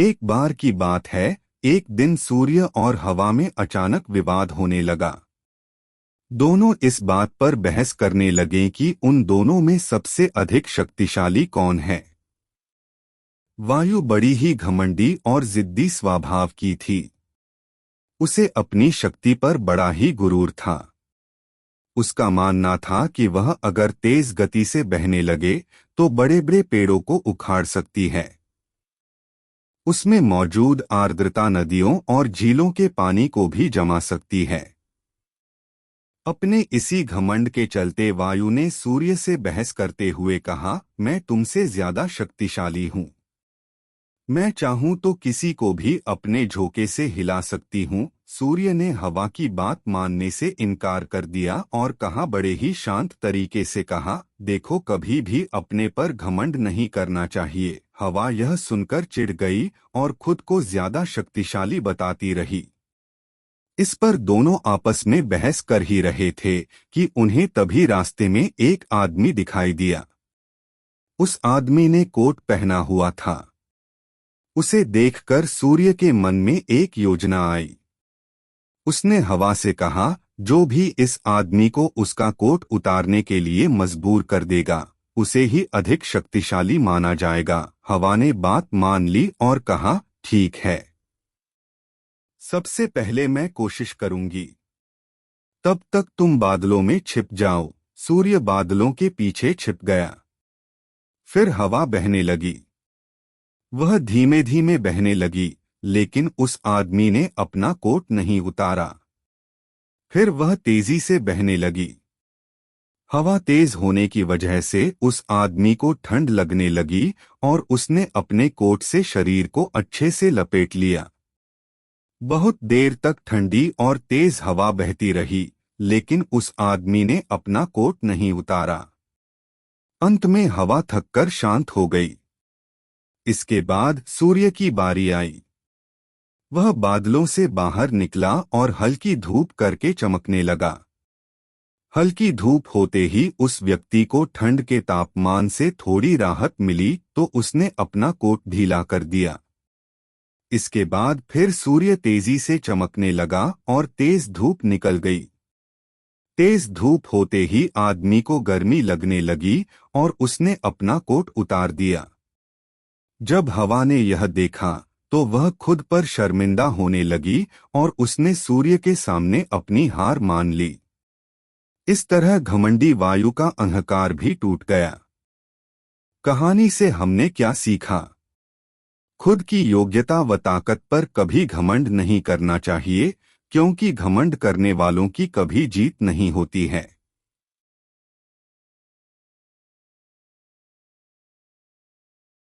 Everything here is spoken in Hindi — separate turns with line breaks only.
एक बार की बात है, एक दिन सूर्य और हवा में अचानक विवाद होने लगा। दोनों इस बात पर बहस करने लगे कि उन दोनों में सबसे अधिक शक्तिशाली कौन है। वायु बड़ी ही घमंडी और जिद्दी स्वभाव की थी। उसे अपनी शक्ति पर बड़ा ही गुरूर था। उसका मानना था कि वह अगर तेज गति से बहने लगे तो बड़े बड़े पेड़ों को उखाड़ सकती है। उसमें मौजूद आर्द्रता नदियों और झीलों के पानी को भी जमा सकती है। अपने इसी घमंड के चलते वायु ने सूर्य से बहस करते हुए कहा, मैं तुमसे ज्यादा शक्तिशाली हूँ। मैं चाहूं तो किसी को भी अपने झोंके से हिला सकती हूँ। सूर्य ने हवा की बात मानने से इनकार कर दिया और कहा, बड़े ही शांत तरीके से कहा, देखो कभी भी अपने पर घमंड नहीं करना चाहिए। हवा यह सुनकर चिढ़ गई और खुद को ज्यादा शक्तिशाली बताती रही। इस पर दोनों आपस में बहस कर ही रहे थे कि उन्हें तभी रास्ते में एक आदमी दिखाई दिया। उस आदमी ने कोट पहना हुआ था। उसे देखकर सूर्य के मन में एक योजना आई। उसने हवा से कहा, जो भी इस आदमी को उसका कोट उतारने के लिए मजबूर कर देगा, उसे ही अधिक शक्तिशाली माना जाएगा। हवा ने बात मान ली और कहा, ठीक है, सबसे पहले मैं कोशिश करूंगी। तब तक तुम बादलों में छिप जाओ। सूर्य बादलों के पीछे छिप गया। फिर हवा बहने लगी। वह धीमे धीमे बहने लगी, लेकिन उस आदमी ने अपना कोट नहीं उतारा। फिर वह तेजी से बहने लगी। हवा तेज होने की वजह से उस आदमी को ठंड लगने लगी और उसने अपने कोट से शरीर को अच्छे से लपेट लिया। बहुत देर तक ठंडी और तेज हवा बहती रही, लेकिन उस आदमी ने अपना कोट नहीं उतारा। अंत में हवा थककर शांत हो गई। इसके बाद सूर्य की बारी आई। वह बादलों से बाहर निकला और हल्की धूप करके चमकने लगा। हल्की धूप होते ही उस व्यक्ति को ठंड के तापमान से थोड़ी राहत मिली तो उसने अपना कोट ढीला कर दिया। इसके बाद फिर सूर्य तेजी से चमकने लगा और तेज धूप निकल गई। तेज धूप होते ही आदमी को गर्मी लगने लगी और उसने अपना कोट उतार दिया। जब हवा ने यह देखा तो वह खुद पर शर्मिंदा होने लगी और उसने सूर्य के सामने अपनी हार मान ली। इस तरह घमंडी वायु का अहंकार भी टूट गया। कहानी से हमने क्या सीखा? खुद की योग्यता व ताकत पर कभी घमंड नहीं करना चाहिए, क्योंकि घमंड करने वालों की कभी जीत नहीं होती है।